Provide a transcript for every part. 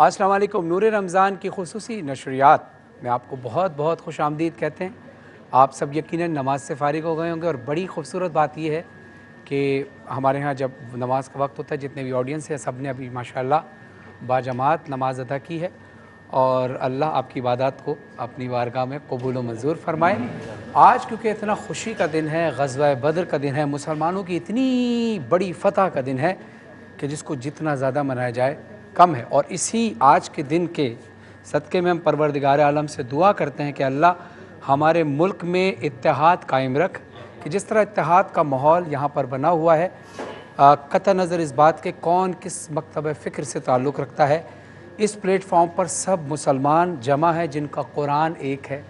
अस्सलाम वालेकुम। नूर रमज़ान की खुसूसी नशरियात में आपको बहुत बहुत खुश आमदीद कहते हैं। आप सब यकीनन नमाज से फ़ारिग हो गए होंगे और बड़ी खूबसूरत बात यह है कि हमारे यहाँ जब नमाज का वक्त होता है, जितने भी ऑडियंस है सब ने अभी माशाअल्लाह बाजमात नमाज अदा की है और अल्लाह आपकी इबादत को अपनी बारगाह में कबूल व मंजूर फरमाए। आज क्योंकि इतना खुशी का दिन है, ग़ज़वा बदर का दिन है, मुसलमानों की इतनी बड़ी फ़तह का दिन है कि जिसको जितना ज़्यादा मनाया जाए कम है। और इसी आज के दिन के सदक़े में हम परवरदिगार आलम से दुआ करते हैं कि अल्लाह हमारे मुल्क में इत्तेहाद कायम रख, कि जिस तरह इत्तेहाद का माहौल यहाँ पर बना हुआ है, कतई नज़र इस बात के कौन किस मकतब फ़िक्र से ताल्लुक़ रखता है, इस प्लेटफॉर्म पर सब मुसलमान जमा है जिनका कुरान एक है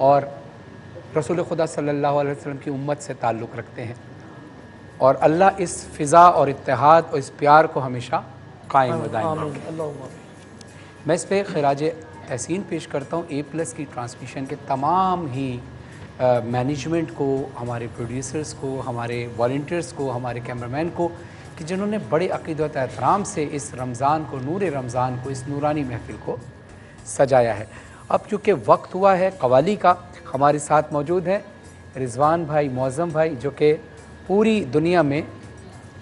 और रसूल खुदा सल्लल्लाहु अलैहि वसल्लम की उम्मत से ताल्लुक़ रखते हैं। और अल्लाह इस फ़िज़ा और इत्तेहाद और इस प्यार को हमेशा कायम व दायम रखे। मैं इस पर खिराज तहसीन पेश करता हूँ A+ की ट्रांसमिशन के तमाम ही मैनेजमेंट को, हमारे प्रोड्यूसर्स को, हमारे वॉलंटियर्स को, हमारे कैमरामैन को, कि जिन्होंने बड़े अक़ीदत एहतराम से इस रमज़ान को, नूर रमज़ान को, इस नूरानी महफ़िल को सजाया है। अब चूँकि वक्त हुआ है कवाली का, हमारे साथ मौजूद हैं रिज़वान भाई, मौज़म भाई, जो कि पूरी दुनिया में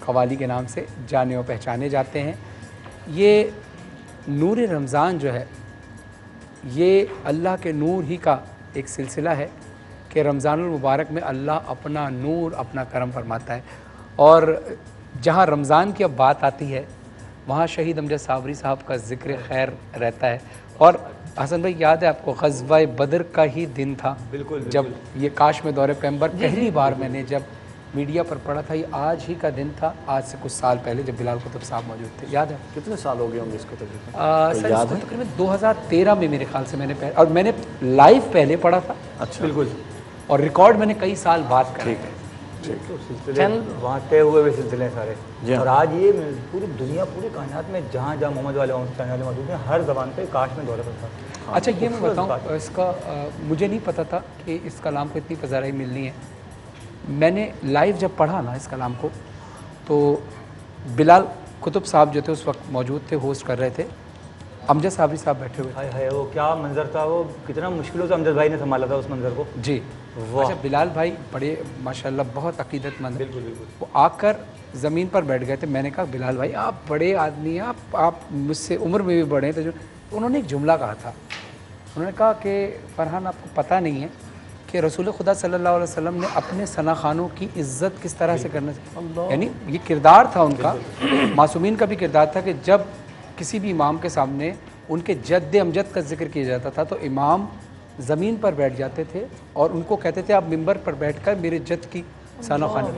कवाली के नाम से जाने और पहचाने जाते हैं। ये नूर रमज़ान जो है ये अल्लाह के नूर ही का एक सिलसिला है कि रमज़ानुल मुबारक में अल्लाह अपना नूर, अपना करम फरमाता है। और जहाँ रमज़ान की अब बात आती है वहाँ शहीद अमजद साबरी साहब का ज़िक्र खैर रहता है। और हसन भाई याद है आपको, ग़ज़वा बदर का ही दिन था बिल्कुल जब ये काश में दौरे पैगंबर पहली बार मैंने जब मीडिया पर पढ़ा था। ये आज ही का दिन था, आज से कुछ साल पहले, जब बिलाल कुतुब साहब मौजूद थे। याद है कितने साल हो गए होंगे इसको तकरीबन? याद है तकरीबन 2013 में मेरे ख्याल से मैंने और मैंने लाइव पहले पढ़ा था। अच्छा, बिल्कुल। और रिकॉर्ड मैंने कई साल बाद करा। ठीक है, ठीक। तो सिलसिले वहाँ तय हुए हुए सिलसिले सारे। और आज ये पूरी दुनिया, पूरी कायनात में जहाँ जहाँ मोहम्मद वाले मौजूद हैं, हर ज़बान पे काश में दौरे पर था। अच्छा, ये मैं बताऊँ, इसका मुझे नहीं पता था कि इस कलाम को इतनी पज़राई मिलनी है। मैंने लाइव जब पढ़ा ना इस कलाम को, तो बिलाल कुतुब साहब जो थे उस वक्त मौजूद थे, होस्ट कर रहे थे, अमजद साबरी साहब बैठे हुए थे। हाय वो क्या मंजर था, वो कितना मुश्किलों से अमजद भाई ने संभाला था उस मंजर को जी। अच्छा, बिलाल भाई बड़े माशाल्लाह बहुत अकीदतमंद। बिल्कुल बिल्कुल। वो आकर ज़मीन पर बैठ गए थे। मैंने कहा बिलाल भाई आप बड़े आदमी हैं, आप मुझसे उम्र में भी बड़े हैं। तो उन्होंने एक जुमला कहा था। उन्होंने कहा कि फ़रहान आपको पता नहीं है कि रसूल खुदा सल्लल्लाहु अलैहि वसल्लम ने अपने सना खानों की इज़्ज़त किस तरह से करना चाहिए। यानी ये किरदार था उनका, मासूमीन का भी किरदार था कि जब किसी भी इमाम के सामने उनके जद्द अमजद का जिक्र किया जाता था तो इमाम ज़मीन पर बैठ जाते थे और उनको कहते थे आप मिंबर पर बैठकर मेरे जद्द की सना खानी।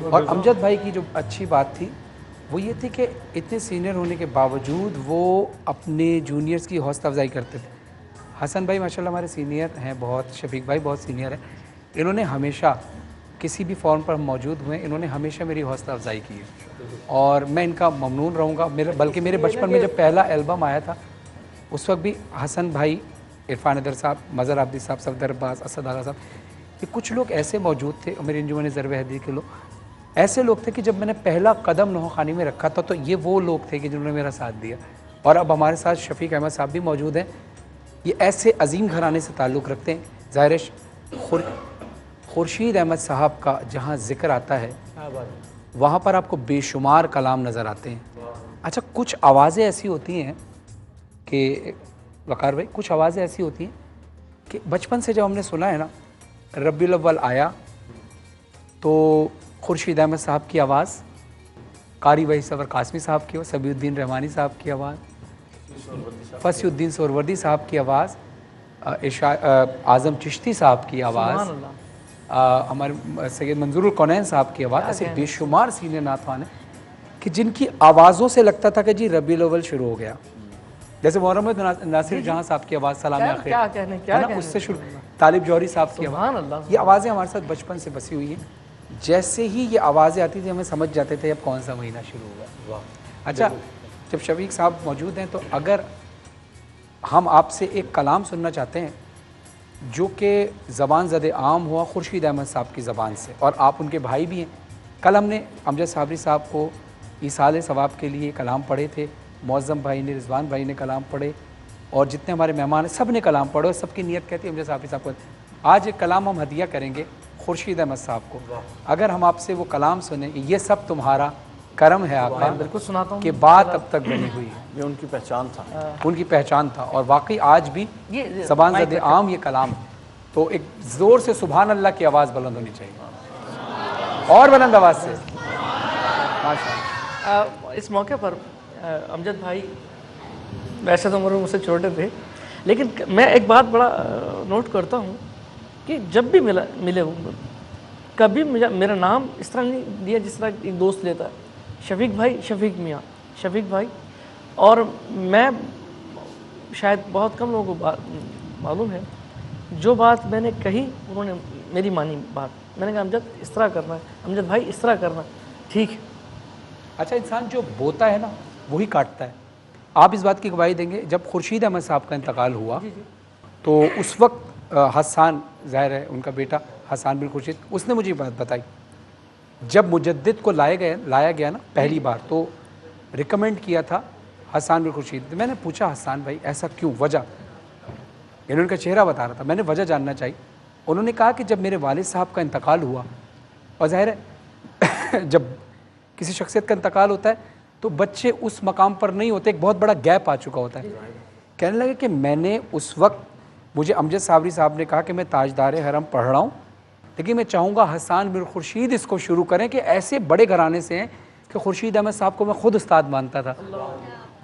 और अमजद भाई की जो अच्छी बात थी वो ये थी कि इतने सीनियर होने के बावजूद वो अपने जूनियर्स की हौसला अफजाई करते थे। हसन भाई माशाल्लाह हमारे सीनियर हैं बहुत, शफीक भाई बहुत सीनियर हैं। इन्होंने हमेशा किसी भी फॉर्म पर हम मौजूद हुए, इन्होंने हमेशा मेरी हौसला अफजाई की है और मैं इनका ममनून रहूँगा। बल्कि मेरे बचपन में जब पहला एल्बम आया था उस वक्त भी हसन भाई, इरफान अदर साहब, मज़हर आब्दी साहब, सफदर अब्बास, असद आला साहब, ये कुछ लोग ऐसे मौजूद थे, मेरे अंजुमन ज़रब हदीस के लोग ऐसे लोग थे कि जब मैंने पहला कदम नौखानी में रखा था तो ये वो लोग थे कि जिन्होंने मेरा साथ दिया। और अब हमारे साथ शफीक अहमद साहब भी मौजूद हैं। ये ऐसे अजीम घराने से ताल्लुक़ रखते हैं। ज़ाहिर खुर्शीद अहमद साहब का जहाँ ज़िक्र आता है वहाँ पर आपको बेशुमार कलाम नज़र आते हैं। अच्छा, कुछ आवाज़ें ऐसी होती हैं कि वकार भाई, कुछ आवाज़ें ऐसी होती हैं कि बचपन से जब हमने सुना है ना, रब्बीउल अव्वल आया तो खुर्शीद अहमद साहब की आवाज़, कारी वही सवर कासमी साहब की, सबीउद्दीन रहमानी साहब की आवाज़, फसीउद्दीन सोहरवर्दी साहब की आवाज़, आज़म चिश्ती साहब की आवाज़, हमारे सैयद मंजूरुल कौनैन साहब की आवाज़, ऐसे बेशुमार सीनियर नातवान हैं कि जिनकी आवाज़ों से लगता था कि जी रबीउल अव्वल शुरू हो गया। जैसे मोहम्मद नासिर जहाँ साहब की आवाज़, सलाम आखिर, उससे शुरू, तालिब जौहरी साहब की आवाज़, ये आवाज़ें हमारे साथ बचपन से बसी हुई हैं। जैसे ही ये आवाज़ें आती थी हमें समझ जाते थे अब कौन सा महीना शुरू होगा। अच्छा, जब शफीक साहब मौजूद हैं तो अगर हम आपसे एक कलाम सुनना चाहते हैं जो कि ज़बान ज़द आम हुआ खुर्शीद अहमद साहब की ज़बान से, और आप उनके भाई भी हैं। कल हमने अमजद साबरी साहब को ईसाल सवाब के लिए कलाम पढ़े थे मौज़म भाई ने, रिजवान भाई ने कलाम पढ़े और जितने हमारे मेहमान हैं सब ने कलाम पढ़े और सबकी नीयत कहती है अमजद हाफिज़ साहब को। आज एक कलाम हम हदिया करेंगे खुर्शीद अहमद साहब को। अगर हम आपसे वो कलाम सुने, ये सब तुम्हारा करम है आका, बिल्कुल सुनाता हूँ कि बात अब तक बनी हुई है। ये उनकी पहचान था, उनकी पहचान था और वाकई आज भी ये ज़बान ज़द आम ये कलाम है। तो एक ज़ोर से सुभान अल्लाह की आवाज़ बुलंद होनी चाहिए और बुलंद आवाज़ से माशाअल्लाह। इस मौके पर अमजद भाई वैसे तो उम्र में मुझसे छोटे थे, लेकिन मैं एक बात बड़ा नोट करता हूँ कि जब भी मिले वो, कभी मेरा नाम इस तरह नहीं लिया जिस तरह एक दोस्त लेता है, शफीक भाई, शफीक मियाँ, शफीक भाई। और मैं शायद बहुत कम लोगों को मालूम है, जो बात मैंने कही उन्होंने मेरी मानी बात। मैंने कहा अमजद इस तरह करना है, अमजद भाई इस तरह करना, ठीक है। अच्छा, इंसान जो बोता है ना वही काटता है। आप इस बात की गवाही देंगे, जब खुर्शीद अहमद साहब का इंतकाल हुआ तो उस वक्त हसन, ज़ाहिर है उनका बेटा हसन बिन खुर्शीद, उसने मुझे बात बताई। जब मुजद्दिद को लाया गया ना पहली बार, तो रिकमेंड किया था हसन बिन खुर्शीद। मैंने पूछा हसन भाई ऐसा क्यों, वजह? इन्होंने उनका चेहरा बता रहा था, मैंने वजह जानना चाहिए। उन्होंने कहा कि जब मेरे वालिद साहब का इंतकाल हुआ, और ज़ाहिर है जब किसी शख्सियत का इंतकाल होता है तो बच्चे उस मकाम पर नहीं होते, एक बहुत बड़ा गैप आ चुका होता है। कहने लगे कि मैंने उस वक्त, मुझे अमजद साबरी साहब ने कहा कि मैं ताजदार हरम पढ़ रहा हूँ, लेकिन मैं चाहूँगा हसन बिन खुर्शीद इसको शुरू करें, कि ऐसे बड़े घराने से हैं कि खुर्शीद अहमद साहब को मैं खुद उस्ताद मानता था।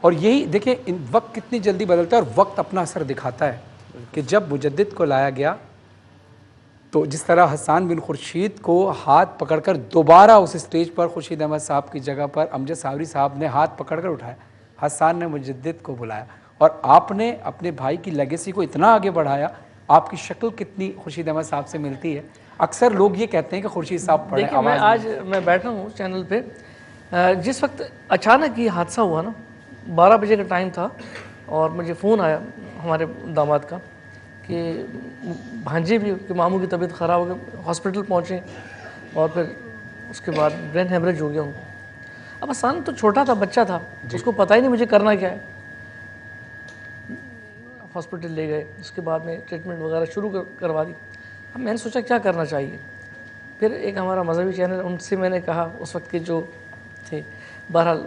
और यही देखिए इन वक्त कितनी जल्दी बदलता है और वक्त अपना असर दिखाता है कि जब मुजद्दिद को लाया गया तो जिस तरह हसन बिन खुर्शीद को हाथ पकड़कर दोबारा उस स्टेज पर खुर्शीद अहमद साहब की जगह पर अमजद साबरी साहब ने हाथ पकड़कर उठाया, हसन ने मुजद्दिद को बुलाया और आपने अपने भाई की लेगेसी को इतना आगे बढ़ाया। आपकी शक्ल कितनी खुर्शीद अहमद साहब से मिलती है। अक्सर लोग ये कहते हैं कि खुर्शीद साहब पढ़े। देखिए मैं बैठा हूँ चैनल पे, जिस वक्त अचानक ये हादसा हुआ ना, 12 बजे का टाइम था और मुझे फ़ोन आया हमारे दामाद का कि भांजे भी कि मामू की तबीयत ख़राब हो गई, हॉस्पिटल पहुँचे और फिर उसके बाद ब्रेन हेमरेज हो गया उनको। अब हसन तो छोटा था, बच्चा था, उसको पता ही नहीं मुझे करना क्या है। हॉस्पिटल ले गए, उसके बाद में ट्रीटमेंट वगैरह शुरू करवा दी। अब मैंने सोचा क्या करना चाहिए। फिर एक हमारा मजहबी चैनल, उनसे मैंने कहा, उस वक्त के जो थे, बहरहाल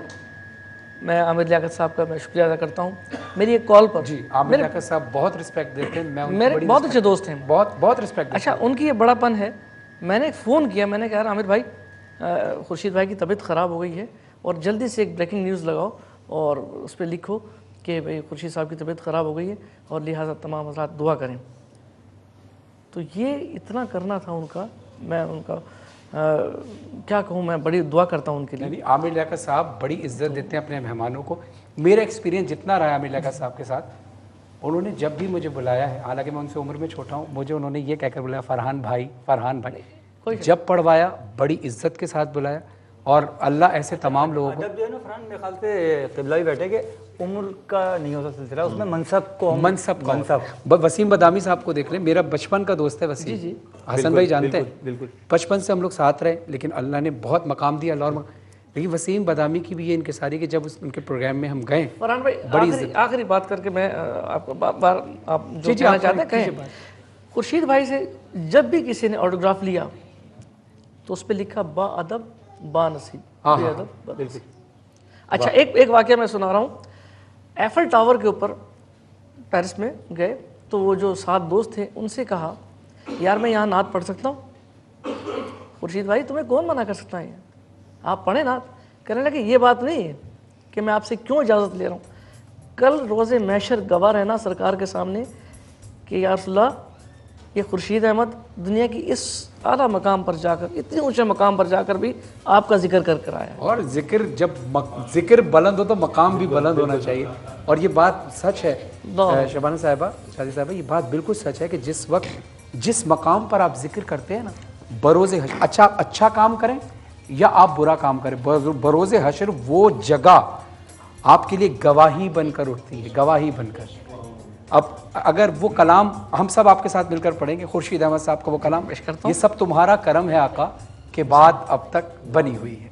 मैं आमिर लियाकत साहब का मैं शुक्रिया अदा करता हूँ। मेरी एक कॉल पर, जी आमिर लियाकत साहब बहुत रिस्पेक्ट देते हैं, मैं मेरे बहुत अच्छे दोस्त हैं, बहुत रिस्पेक्ट। अच्छा, उनकी ये बड़ापन है। मैंने फ़ोन किया, मैंने कहा आमिर भाई, खुर्शीद भाई की तबीयत ख़राब हो गई है और जल्दी से एक ब्रेकिंग न्यूज़ लगाओ और उस पर लिखो कि भाई खुर्शीद साहब की तबीयत ख़राब हो गई है और लिहाजा तमाम हज़रात दुआ करें। तो ये इतना करना था उनका, मैं उनका क्या कहूँ, मैं बड़ी दुआ करता हूँ उनके लिए। नहीं, आमिर लियाकत साहब बड़ी इज्जत देते हैं अपने मेहमानों को। मेरा एक्सपीरियंस जितना रहा है आमिर लियाकत साहब के साथ, उन्होंने जब भी मुझे बुलाया है, हालांकि मैं उनसे उम्र में छोटा हूँ, मुझे उन्होंने ये कहकर बुलाया फ़रहान भाई, फ़रहान भाई। जब पढ़वाया बड़ी इज्जत के साथ बुलाया और अल्लाह ऐसे तमाम लोगों को। जब जो है ना फरहान, मेरे ख्याल से क़िबला भी बैठे कि उम्र का नहीं होता सिलसिला, उसमें मनसब वसीम बदामी साहब को देख लें, मेरा बचपन का दोस्त है वसीम। जी हसन भाई जानते हैं, बिल्कुल बचपन से हम लोग साथ रहे, लेकिन अल्लाह ने बहुत मकाम दिया अल्लाह। लेकिन वसीम बदामी की भी ये इनकिसारी कि जब उनके प्रोग्राम में हम गए। फरहान भाई, आखिरी बात करके मैं आपको बार आप जो कहना चाहते हैं कहें। खुर्शीद भाई से जब भी किसी ने ऑटोग्राफ लिया तो उस पर लिखा बा अदब बा नसीब। बिल्कुल। अच्छा, एक वाकया मैं सुना रहा हूँ। एफल टावर के ऊपर पेरिस में गए तो वो जो 7 दोस्त थे उनसे कहा, यार मैं यहाँ नात पढ़ सकता हूँ? खुर्शीद भाई, तुम्हें कौन मना कर सकता है, आप पढ़े नात। कहने लगे ये बात नहीं है कि मैं आपसे क्यों इजाज़त ले रहा हूँ, कल रोज़े मैशर गवाह रहना सरकार के सामने कि या रसूलल्लाह, ये खुर्शीद अहमद दुनिया की इस आला मकाम पर जाकर, इतने ऊंचे मकाम पर जाकर भी आपका जिक्र कर कर आया। और जिक्र जब जिक्र बुलंद हो तो मकाम भी बुलंद होना चाहिए। और ये बात सच है शबाना साहिबा, शादी साहिबा, ये बात बिल्कुल सच है कि जिस वक्त जिस मकाम पर आप जिक्र करते हैं ना, बरोज़े हश्र, अच्छा काम करें या आप बुरा काम करें, बरोज़े हश्र वो जगह आपके लिए गवाही बनकर उठती है, गवाही बनकर। अब अगर वो कलाम हम सब आपके साथ मिलकर पढ़ेंगे, खुर्शीद अहमद साहब का वो कलाम पेश करता हूँ, ये सब तुम्हारा करम है आका के बाद अब तक बनी हुई है।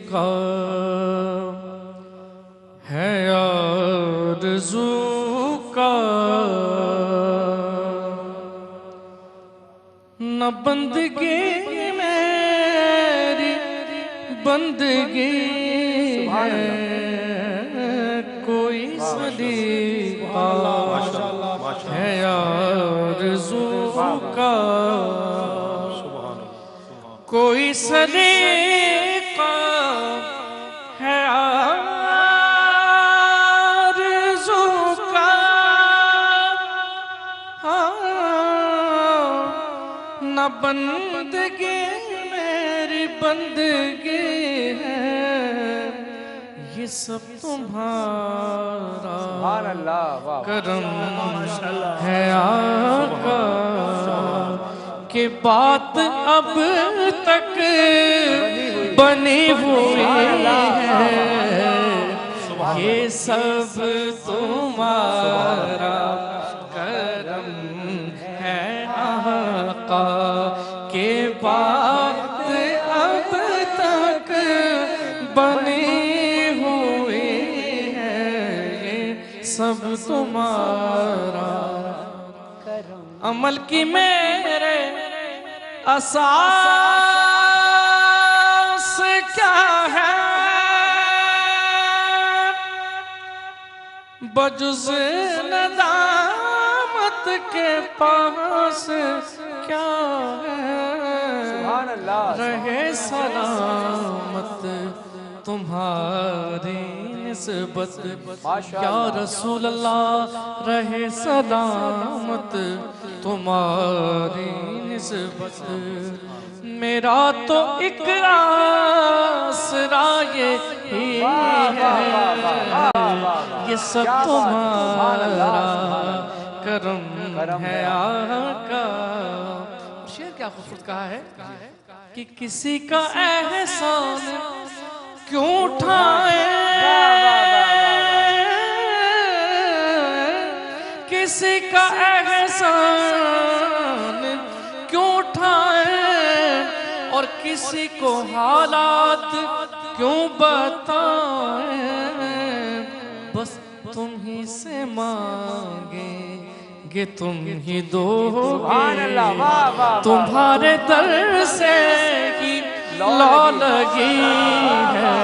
का है आरज़ू का, न बंदगी मेरी बंदगी है, कोई सलीका है आरज़ू का, कोई सलीका है आरज़ू का, न बंदगी मेरी बंदगी है, ये सब तुम्हारा करम है आका, के बात अब तक बनी हुई है, ये सब तुम्हारा करम है आका, के बात अब तक बनी हुई है, ये सब तुम्हारा अमल की मेरे असास क्या है, बजुज़ नदामत के पास क्या है, रहे सलामत तुम्हारी निस्बत या रसूल अल्लाह, रहे सलामत तुम्हारी निस्बत, मेरा तो एक आसरा ये ही है, ये सब तुम्हारा करम है आका। शेर क्या खूबसूरत कहा है कि किसी का एहसान क्यों उठाए, किसी का एहसान क्यों उठाए, और किसी को हालात क्यों बताए, बस तुम ही से मांगेंगे तुम ही दोगे, तुम्हारे दर से ही लौ लगी है,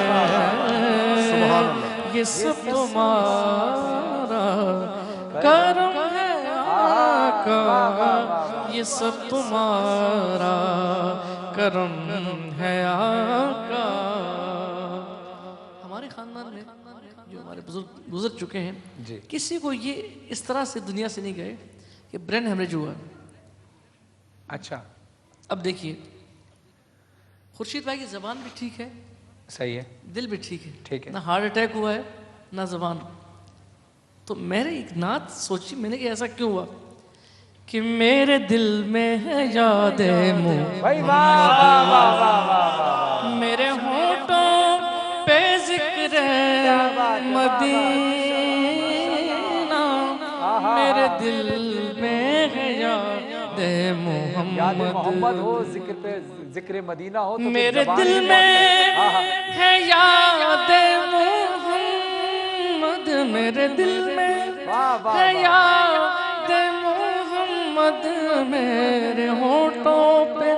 ये सब तुम्हारा करम है आका, ये सब तुम्हारा करम है आका। हमारे खानदान में जो हमारे बुजुर्ग गुजर चुके हैं जी, किसी को ये इस तरह से दुनिया से नहीं गए कि ब्रेन हेमरेज हुआ। अच्छा, अब देखिए खुर्शीद भाई की जबान भी ठीक है, सही है, दिल भी ठीक है, ठीक है, ना हार्ट अटैक हुआ है ना जबान। तो मेरे एक नात सोची मैंने कि ऐसा क्यों हुआ कि मेरे दिल में है यादें मुहम्मद, मेरे होठों पे जिक्र मदीना, मेरे दिल में है यादें मोहम्मद हो, जिक्र पे जिक्र मदीना हो तो मेरे दिल में है यादें मोहम्मद, मेरे दिल में है यादें मोहम्मद, मेरे होठों पे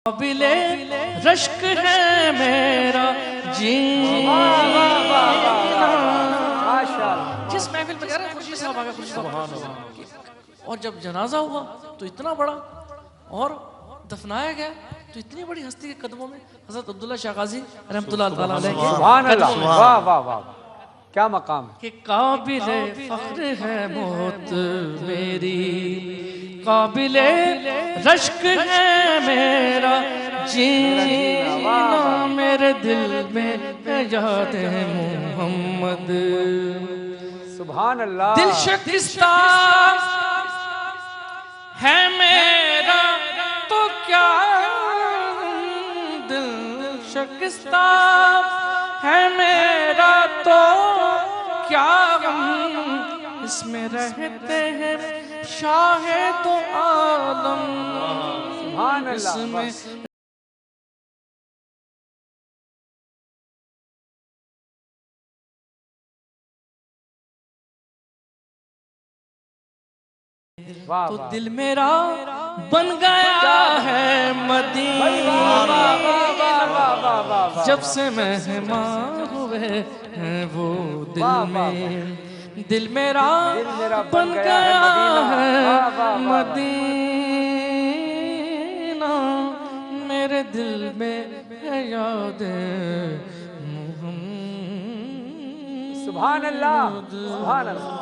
काबिले रश्क है मेरा जीना, महफिल में कह रहे हैं खुर्शीद साहब आ गए, खुर्शीद साहब। और जब जनाजा हुआ तो इतना बड़ा, और दफनाया गया तो इतनी बड़ी हस्ती के कदमों में हजरत अब्दुल्ला शाह गाजी रहमतुल्लाह ताला अलैह के सुभान अल्लाह, वाह वाह वाह, क्या मकाम है। कि काबिले फख्र है मौत मेरी, काबिले रश्क है मेरा जीना, मेरे दिल में याद है मोहम्मद। सुभान अल्लाह। दिल शिकस्ता है मेरा तो क्या, दिल शिकस्ता है मेरा तो क्या गम, इसमें रहते हैं शाहे तो आलम। सुभान अल्लाह। इसमें वाह तो वाह। दिल मेरा बन गया है मदीना, जब से मेहमान हुए हैं वो दिल में, दिल मेरा बन गया है मदीना, मेरे दिल में है याद सुभान अल्लाह, सुभान अल्लाह।